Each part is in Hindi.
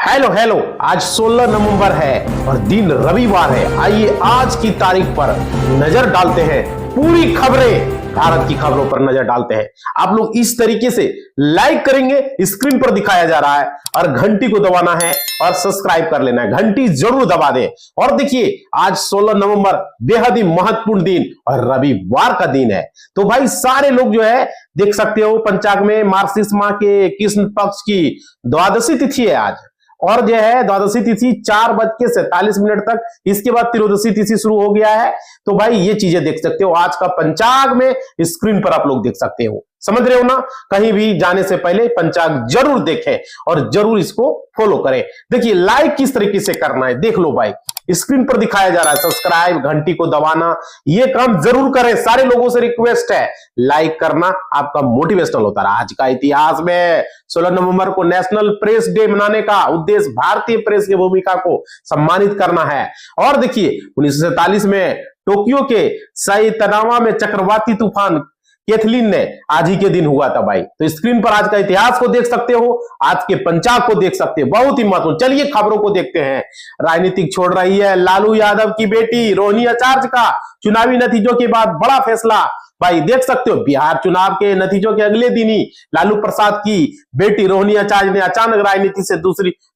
हेलो हेलो, आज 16 नवंबर है और दिन रविवार है। आइए आज की तारीख पर नजर डालते हैं। पूरी खबरें, भारत की खबरों पर नजर डालते हैं। आप लोग इस तरीके से लाइक करेंगे, स्क्रीन पर दिखाया जा रहा है, और घंटी को दबाना है और सब्सक्राइब कर लेना है। घंटी जरूर दबा दें। और देखिए, आज 16 नवंबर बेहद ही महत्वपूर्ण दिन और रविवार का दिन है। तो भाई सारे लोग जो है देख सकते हो, पंचांग में मार्गशीर्ष माह के कृष्ण पक्ष की द्वादशी तिथि है आज। और जो है द्वादशी तिथि 4:47 तक, इसके बाद त्रयोदशी तिथि शुरू हो गया है। तो भाई ये चीजें देख सकते हो आज का पंचांग में, स्क्रीन पर आप लोग देख सकते हो। समझ रहे हो ना? कहीं भी जाने से पहले पंचांग जरूर देखें और जरूर इसको फॉलो करें। देखिए लाइक किस तरीके से करना है, देख लो भाई, स्क्रीन पर दिखाया जा रहा है। सब्सक्राइब, घंटी को दबाना, ये काम जरूर करें। सारे लोगों से रिक्वेस्ट है, लाइक करना आपका मोटिवेशनल होता रहा। आज का इतिहास में 16 नवंबर को नेशनल प्रेस डे मनाने का उद्देश्य भारतीय प्रेस की भूमिका को सम्मानित करना है। और देखिए 1947 में टोक्यो के साइतानावा में चक्रवाती तूफान कैथलीन ने आज ही के दिन हुआ था भाई। तो स्क्रीन पर आज का इतिहास को देख सकते हो, आज के पंचांग को देख सकते हो, बहुत ही महत्वपूर्ण। चलिए खबरों को देखते हैं। राजनीतिक छोड़ रही है लालू यादव की बेटी रोहिणी आचार्य का चुनावी नतीजों के बाद बड़ा फैसला। भाई देख सकते हो, बिहार चुनाव के नतीजों के अगले दिन ही लालू प्रसाद की बेटी रोहिणी आचार्य ने अचानक राजनीति से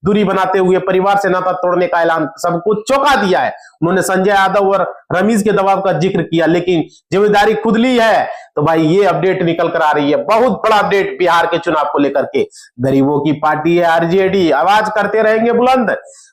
दूरी बनाते हुए परिवार से नाता तोड़ने का ऐलान सबको चौंका दिया है। उन्होंने संजय यादव और रमीज के दबाव का जिक्र किया, लेकिन जिम्मेदारी खुद ली है। तो भाई ये अपडेट निकल कर आ रही है, बहुत बड़ा अपडेट बिहार के चुनाव को लेकर के। गरीबों की पार्टी है आरजेडी, आवाज करते रहेंगे बुलंद।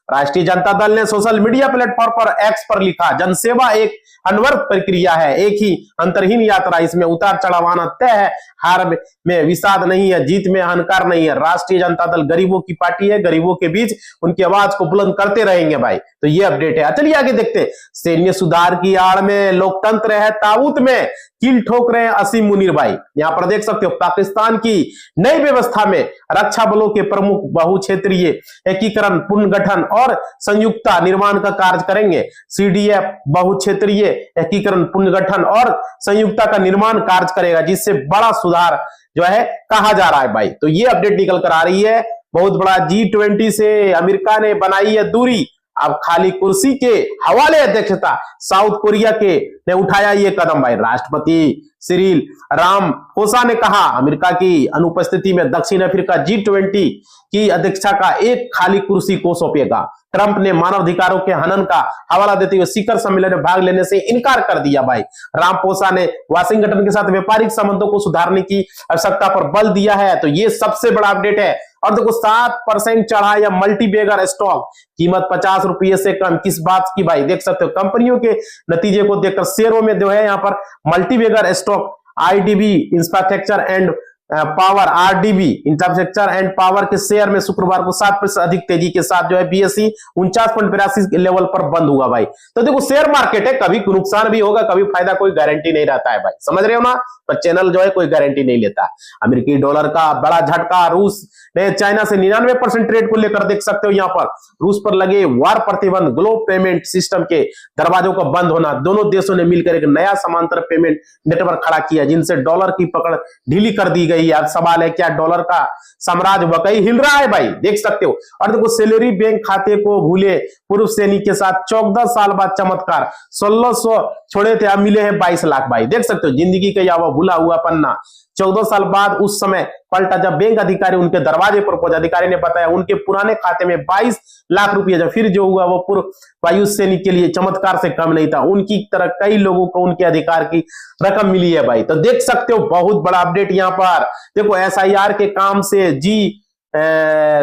राष्ट्रीय जनता दल ने सोशल मीडिया प्लेटफॉर्म पर एक्स पर लिखा, जनसेवा एक अनवरत प्रक्रिया है, एक ही अंतरहीन यात्रा, इसमें उतार चढ़ाव आना तय है, हार में विषाद नहीं है, जीत में अहंकार नहीं है। राष्ट्रीय जनता दल गरीबों की पार्टी है, गरीबों के बीच उनकी आवाज को बुलंद करते रहेंगे भाई। तो ये अपडेट है। चलिए आगे देखते हैं। सैन्य सुधार की आड़ में लोकतंत्र है ताबूत में, कील ठोक रहे हैं असीम मुनीर भाई। यहां पर देख सकते हो, पाकिस्तान की नई व्यवस्था में रक्षा बलों के प्रमुख बहुक्षेत्रीय एकीकरण, पुनर्गठन और संयुक्ता निर्माण का कार्य करेंगे। सीडीएफ बहुक्षेत्रीय एकीकरण, पुनर्गठन और संयुक्ता का निर्माण कार्य करेगा, जिससे बड़ा सुधार जो है कहा जा रहा है भाई। तो ये अपडेट निकल कर आ रही है। बहुत बड़ा G20 से अमेरिका ने बनाई है दूरी, अब खाली कुर्सी के हवाले अध्यक्षता साउथ कोरिया के ने उठाया ये कदम भाई। राष्ट्रपति सिरिल रामाफोसा ने कहा, अमेरिका की अनुपस्थिति में दक्षिण अफ्रीका G20 की अध्यक्षता का एक खाली कुर्सी को सौंपेगा। ट्रंप ने मानवाधिकारों के हनन का हवाला देते हुए शिखर सम्मेलन में भाग लेने से इनकार कर दिया भाई। रामाफोसा ने वाशिंगटन के साथ व्यापारिक संबंधों को सुधारने की आवश्यकता पर बल दिया है। तो ये सबसे बड़ा अपडेट है। और देखो 7% चढ़ा या मल्टीबैगर स्टॉक, कीमत 50 रुपये से कम, किस बात की भाई? देख सकते हो कंपनियों के नतीजे को देखकर शेयरों में जो है यहाँ पर multibagger stock IDB infrastructure and power, RDB infrastructure and power के शेयर में शुक्रवार को 7% अधिक तेजी के साथ जो है बीएसई 49.82 लेवल पर बंद हुआ भाई। तो देखो शेयर मार्केट है, कभी नुकसान भी होगा, कभी फायदा, कोई गारंटी नहीं रहता है भाई। समझ रहे हो ना? पर चैनल जो है कोई गारंटी नहीं लेता। अमेरिकी डॉलर का बड़ा झटका, रूस ने चाइना से 99% ट्रेड को लेकर देख सकते हो यहाँ पर रूस पर लगे वार प्रतिबंध, ग्लोब पेमेंट सिस्टम के दरवाजों का बंद होना, दोनों देशों ने मिलकर एक नया समांतर पेमेंट नेटवर्क खड़ा किया, जिनसे डॉलर की पकड़ ढीली कर दी गई। अब सवाल है, क्या डॉलर का साम्राज्य वाकई हिल रहा है भाई? देख सकते हो। और देखो सैलरी बैंक खाते को भूले पूर्व सैनिक के साथ 14 साल बाद चमत्कार, 1600 छोड़े थे, अब मिले हैं 22 लाख भाई। देख सकते हो जिंदगी का यह भूला हुआ पन्ना 14 साल बाद उस समय पलटा जब बैंक अधिकारी उनके दरवाजे पर पहुंचे। अधिकारी ने बताया उनके पुराने खाते में 22 लाख रुपए, जब फिर जो हुआ वो पूर्व वायु सैनिक के लिए चमत्कार से कम नहीं था। उनकी तरह कई लोगों को उनके अधिकार की रकम मिली है भाई। तो देख सकते हो बहुत बड़ा अपडेट यहाँ पर। देखो एसआईआर के काम से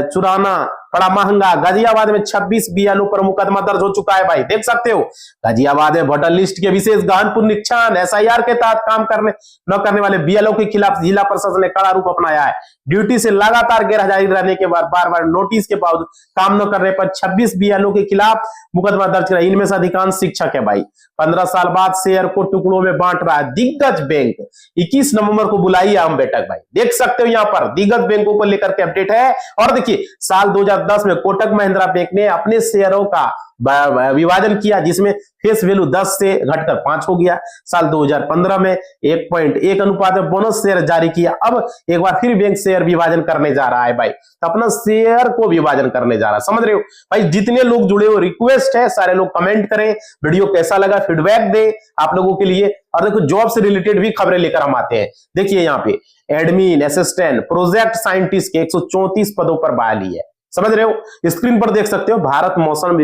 चुराना बड़ा महंगा, गाजियाबाद में 26 बीएलओ पर मुकदमा दर्ज हो चुका है भाई। देख सकते हो गाजियाबाद में वोटर लिस्ट के विशेष गहन पुनरीक्षण, एसआईआर के तहत काम न करने वाले बीएलओ के खिलाफ जिला प्रशासन ने कड़ा रूप अपनाया है। ड्यूटी से लगातार गैरहाजिरी रहने के बाद बार बार नोटिस के बावजूद काम न करने पर 26 बीएलओ के खिलाफ मुकदमा दर्ज किया। इनमें से अधिकांश शिक्षक है भाई। 15 साल बाद शेयर को टुकड़ों में बांट रहा है दिग्गज बैंक। 21 नवंबर को बुलाई आम बैठक भाई। देख सकते हो यहाँ पर दिग्गज बैंकों को लेकर के अपडेट है। और देखिए साल 2000 2010 में कोटक महिंद्रा बैंक ने अपने शेयरों का विभाजन किया, जिसमें फेस वैल्यू 10 से घटकर 5 हो गया। साल 2015 में 1.1 अनुपात में बोनस शेयर जारी किया। अब एक बार फिर बैंक शेयर विभाजन करने जा रहा है भाई, तो अपना शेयर को विभाजन करने जा रहा है। समझ रहे हो भाई? जितने लोग जुड़े हो, रिक्वेस्ट है सारे लोग कमेंट करें, वीडियो कैसा लगा फीडबैक दे आप लोगों के लिए। और देखो जॉब से रिलेटेड भी खबरें लेकर हम आते हैं। देखिए यहाँ पे एडमिन, असिस्टेंट, प्रोजेक्ट साइंटिस्ट के 134 पदों पर बहाली है। समझ रहे हो? स्क्रीन पर देख सकते हो, भारत मौसम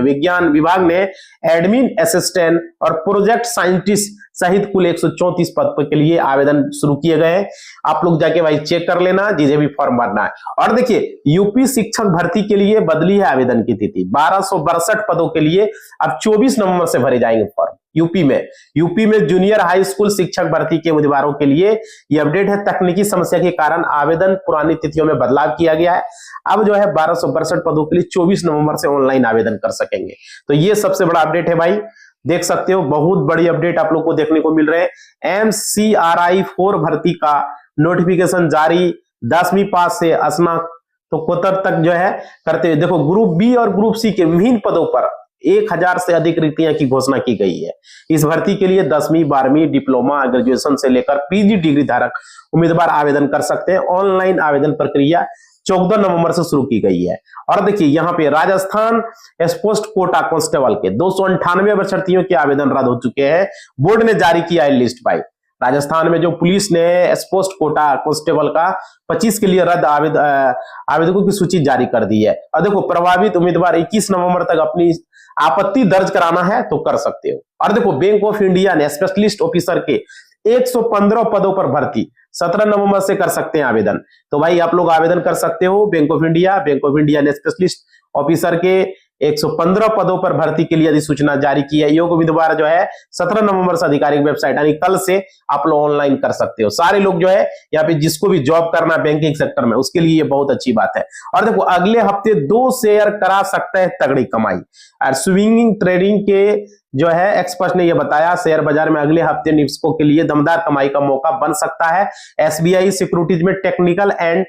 विज्ञान विभाग ने एडमिन, असिस्टेंट और प्रोजेक्ट साइंटिस्ट सहित कुल 134 पद के लिए आवेदन शुरू किए गए हैं। आप लोग जाके भाई चेक कर लेना, जिसे भी फॉर्म भरना है। और देखिए यूपी शिक्षक भर्ती के लिए बदली है आवेदन की तिथि। 1262 पदों के लिए अब 24 नवंबर से भरे जाएंगे फॉर्म। यूपी में जूनियर हाई स्कूल शिक्षक भर्ती के उम्मीदवारों के लिए यह अपडेट है। तकनीकी समस्या के कारण आवेदन पुरानी तिथियों में बदलाव किया गया है। अब जो है 1262 पदों के लिए 24 नवंबर से ऑनलाइन आवेदन कर सकेंगे। तो ये सबसे बड़ा अपडेट है भाई, देख सकते हो, बहुत बड़ी अपडेट आप लोग को देखने को मिल रहे हैं। MCRI 4 भर्ती का नोटिफिकेशन जारी, 10वीं पास से स्नातकोत्तर तक जो है करते हुए। देखो ग्रुप बी और ग्रुप सी के विभिन्न पदों पर 1000 से अधिक रिक्तियां की घोषणा की गई है। इस भर्ती के लिए 10वीं 12वीं डिप्लोमा, ग्रेजुएशन से लेकर PG डिग्री धारक उम्मीदवार आवेदन कर सकते हैं। ऑनलाइन आवेदन प्रक्रिया 14 नवंबर से शुरू की गई है। और देखिए यहाँ पे राजस्थान पोस्ट कोटा कांस्टेबल के 298 अभ्यर्थियों के आवेदन रद्द हो चुके हैं। बोर्ड ने जारी किया है लिस्ट भाई। राजस्थान में जो पुलिस ने पोस्ट कोटा कांस्टेबल का 25 के लिए रद्द आवेदकों की सूची जारी कर दी है। और देखो प्रभावित उम्मीदवार 21 नवंबर तक अपनी आपत्ति दर्ज कराना है तो कर सकते हो। और देखो बैंक ऑफ इंडिया ने स्पेशलिस्ट ऑफिसर के 115 पदों पर भर्ती 17 नवंबर से कर सकते हैं आवेदन। तो भाई आप लोग आवेदन कर सकते हो। बैंक ऑफ इंडिया ने स्पेशलिस्ट ऑफिसर के 115 पदों पर भर्ती के लिए अधिसूचना जारी की है। योग्य उम्मीदवार जो है 17 नवंबर से आधिकारिक वेबसाइट यानी कल से आप लोग ऑनलाइन कर सकते हो। सारे लोग जो है यहाँ पे जिसको भी जॉब करना है बैंकिंग सेक्टर में, उसके लिए ये बहुत अच्छी बात है। और देखो अगले हफ्ते 2 शेयर करा सकता है तगड़ी कमाई। और स्विंगिंग ट्रेडिंग के जो है एक्सपर्ट ने यह बताया, शेयर बाजार में अगले हफ्ते निवेशकों के लिए दमदार कमाई का मौका बन सकता है। SBI सिक्योरिटीज में टेक्निकल एंड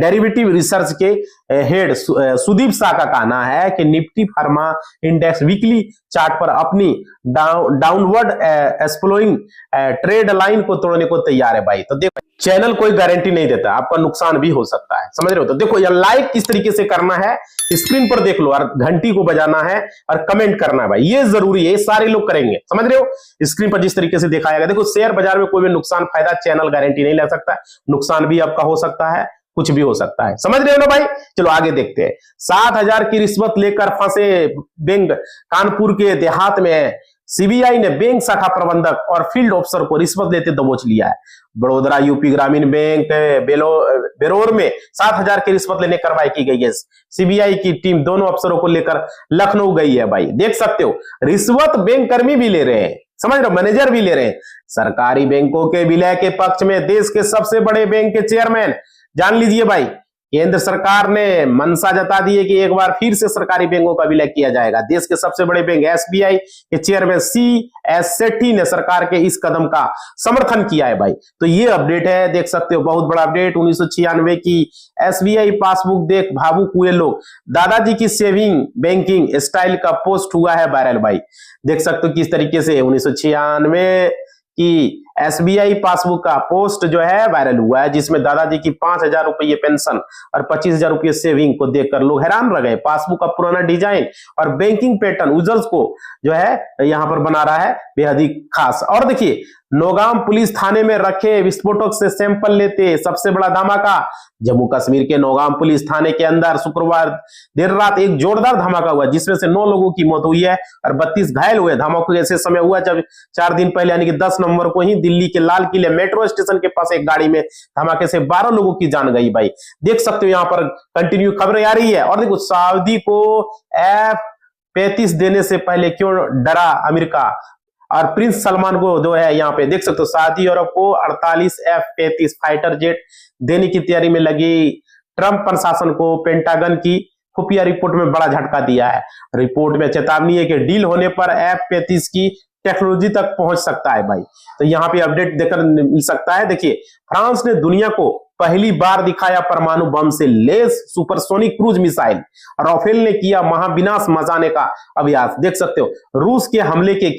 डेरिवेटिव रिसर्च के हेड सुदीप शाह का कहना है कि Nifty pharma index weekly chart पर अपनी डाउनवर्ड एक्सप्लोइंग ट्रेड लाइन को तोड़ने को तैयार है भाई। तो देखो चैनल कोई गारंटी नहीं देता, आपका नुकसान भी हो सकता है। समझ रहे हो? तो देखो यह लाइक किस तरीके से करना है स्क्रीन पर देख लो, और घंटी को बजाना है और कमेंट करना है भाई, ये जरूरी है। ये सारे लोग करेंगे। समझ रहे हो? स्क्रीन पर जिस तरीके से दिखाया गया। देखो शेयर बाजार में कोई भी नुकसान फायदा चैनल गारंटी नहीं ले सकता, नुकसान भी आपका हो सकता है, कुछ भी हो सकता है। समझ रहे हो ना भाई? चलो आगे देखते हैं। 7,000 की रिश्वत लेकर फंसे बैंक कानपुर के देहात में CBI ने बैंक शाखा प्रबंधक और फील्ड अफसर को रिश्वत लेते दबोच लिया है। बड़ौदा यूपी ग्रामीण बैंक बेरोर में 7,000 की रिश्वत लेने कार्रवाई की गई है। CBI की टीम दोनों अफसरों को लेकर लखनऊ गई है भाई। देख सकते हो रिश्वत बैंक कर्मी भी ले रहे हैं, समझ रहे हो, मैनेजर भी ले रहे हैं। सरकारी बैंकों के विलय के पक्ष में देश के सबसे बड़े बैंक के चेयरमैन, जान लीजिए भाई, केंद्र सरकार ने मंशा जता दी है कि एक बार फिर से सरकारी बैंकों का विलय किया जाएगा। देश के सबसे बड़े बैंक SBI के चेयरमैन CS सेठी ने सरकार के इस कदम का समर्थन किया है भाई। तो ये अपडेट है, देख सकते हो, बहुत बड़ा अपडेट। 1996 की SBI पासबुक देख भावुक हुए लोग, दादाजी की सेविंग बैंकिंग स्टाइल का पोस्ट हुआ है वायरल भाई। देख सकते हो किस तरीके से 1996 की SBI पासबुक का पोस्ट जो है वायरल हुआ है, जिसमें दादाजी की 5,000 रुपये पेंशन और 25,000 रुपये सेविंग को देखकर लोग हैरान रह गए। पासबुक का पुराना डिजाइन और बैंकिंग पैटर्न यूजर्स को जो है यहाँ पर बना रहा है बेहद ही खास। और देखिए नौगाम पुलिस थाने में रखे विस्फोटक से सैंपल लेते सबसे बड़ा धमाका। जम्मू कश्मीर के नौगाम पुलिस थाने के अंदर शुक्रवार देर रात एक जोरदार धमाका हुआ, जिसमें से 9 लोगों की मौत हुई है और 32 घायल हुए। धमाके ऐसे समय हुआ जब 4 दिन पहले यानी कि 10 नवंबर को ही दिल्ली के लाल किले मेट्रो स्टेशन के पास एक गाड़ी में धमाके से 12 लोगों की जान गई भाई। देख सकते हो यहाँ पर कंटिन्यू खबरें आ रही है। और देखो सऊदी को F-35 देने से पहले क्यों डरा अमेरिका, और प्रिंस सलमान को जो है यहाँ पे देख सकते हो सऊदी अरब को 48 F-35 फाइटर जेट देने की तैयारी में लगी। ट्रंप प्रशासन को पेंटागन की खुफिया रिपोर्ट में बड़ा झटका दिया है। रिपोर्ट में चेतावनी है कि डील होने पर F-35 की टेक्नोलॉजी तक पहुंच सकता है भाई। तो यहाँ पे अपडेट देकर मिल सकता है। देखिए, फ्रांस ने दुनिया को पहली बार दिखाया परमाणु बम से lace supersonic cruise missile. Rafale ने किया महाविनाश मचाने का अभ्यास। देख सकते हो, रूस के हमले के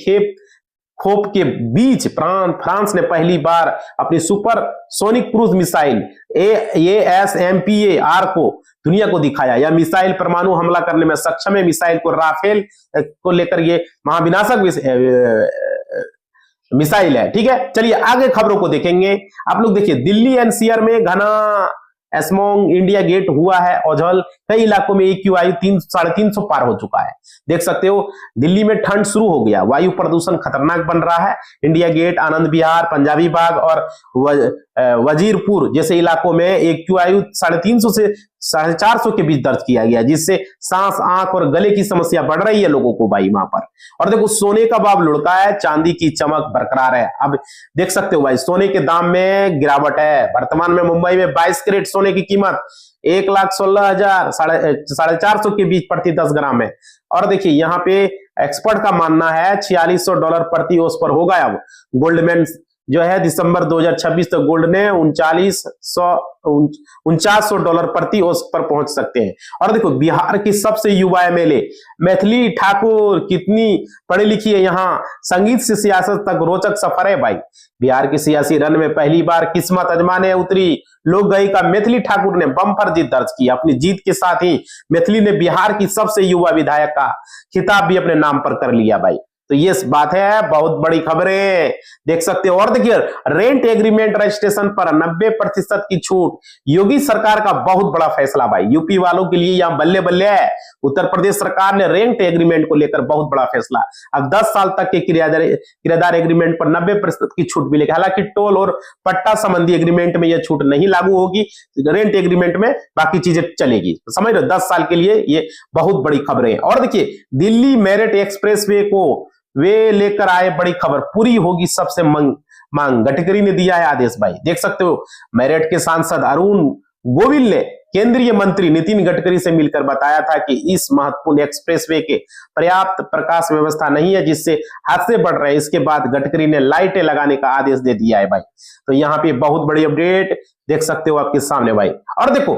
खौफ के बीच फ्रांस ने पहली बार अपनी सुपरसोनिक क्रूज मिसाइल ASMPAR को दुनिया को दिखाया। यह मिसाइल परमाणु हमला करने में सक्षम है। मिसाइल को राफेल को लेकर ये महाविनाशक मिसाइल है। ठीक है, चलिए आगे खबरों को देखेंगे। आप लोग देखिए, दिल्ली एनसीआर में घना स्मॉग, इंडिया गेट हुआ है ओझल। कई इलाकों में AQI 350 पार हो चुका है। देख सकते हो, दिल्ली में ठंड शुरू हो गया, वायु प्रदूषण खतरनाक बन रहा है। इंडिया गेट, आनंद विहार, पंजाबी बाग और वजीरपुर जैसे इलाकों में AQI 350 से 450 के बीच दर्ज किया गया, जिससे सांस, आंख और गले की समस्या बढ़ रही है लोगों को भाई वहां पर। और देखो, सोने का भाव लुढ़का है, चांदी की चमक बरकरार है। अब देख सकते हो भाई, सोने के दाम में गिरावट है। वर्तमान में मुंबई में 22 कैरेट सोने की कीमत 1,16,000 450 के बीच प्रति 10 ग्राम है। और देखिए, यहाँ पे एक्सपर्ट का मानना है $4600 प्रति औंस पर होगा। अब गोल्डमैन जो है दिसंबर 2026 तक गोल्ड ने $4900 प्रति औंस पर पहुंच सकते हैं। और देखो, बिहार की सबसे युवा MLA मैथिली ठाकुर कितनी पढ़ी लिखी है। यहाँ संगीत से सियासत तक रोचक सफर है भाई। बिहार की सियासी रन में पहली बार किस्मत आजमाने उतरी लोक गायिका मैथिली ठाकुर ने बम्पर जीत दर्ज की। अपनी जीत के साथ ही मैथिली ने बिहार की सबसे युवा विधायक का खिताब भी अपने नाम पर कर लिया भाई। तो ये बात है, बहुत बड़ी खबरें देख सकते हो। और देखिए, रेंट एग्रीमेंट रजिस्ट्रेशन पर 90% की छूट, योगी सरकार का बहुत बड़ा फैसला भाई। यूपी वालों के लिए यहां बल्ले बल्ले है। उत्तर प्रदेश सरकार ने रेंट एग्रीमेंट को लेकर बहुत बड़ा फैसला। अब 10 साल तक के किराएदार एग्रीमेंट पर 90% की छूट मिलेगी। हालांकि टोल और पट्टा संबंधी एग्रीमेंट में यह छूट नहीं लागू होगी, रेंट एग्रीमेंट में बाकी चीजें चलेगी। समझ रहे हो, 10 साल के लिए ये बहुत बड़ी खबरें। और देखिए, दिल्ली मेरठ एक्सप्रेसवे को वे लेकर आए बड़ी खबर, पूरी होगी सबसे मांग, गडकरी ने दिया है आदेश भाई। देख सकते हो, मेरठ के सांसद अरुण गोविल ने केंद्रीय मंत्री नितिन गडकरी से मिलकर बताया था कि इस महत्वपूर्ण एक्सप्रेसवे के पर्याप्त प्रकाश व्यवस्था नहीं है, जिससे हादसे बढ़ रहे हैं। इसके बाद गडकरी ने लाइटें लगाने का आदेश दे दिया है भाई। तो यहाँ पे बहुत बड़ी अपडेट देख सकते हो आपके सामने भाई। और देखो,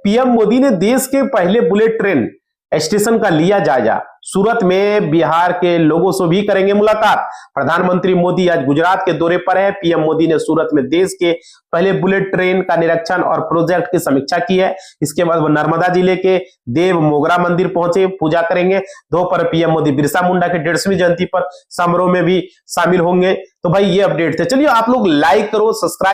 PM मोदी ने देश के पहले बुलेट ट्रेन स्टेशन का लिया जायजा। सूरत में बिहार के लोगों से भी करेंगे मुलाकात। प्रधानमंत्री मोदी आज गुजरात के दौरे पर है। PM मोदी ने सूरत में देश के पहले बुलेट ट्रेन का निरीक्षण और प्रोजेक्ट की समीक्षा की है। इसके बाद वो नर्मदा जिले के देव मोगरा मंदिर पहुंचे, पूजा करेंगे। दोपहर PM मोदी बिरसा मुंडा के 150वीं जयंती पर समारोह में भी शामिल होंगे। तो भाई ये अपडेट थे। चलिए, आप लोग लाइक करो, सब्सक्राइब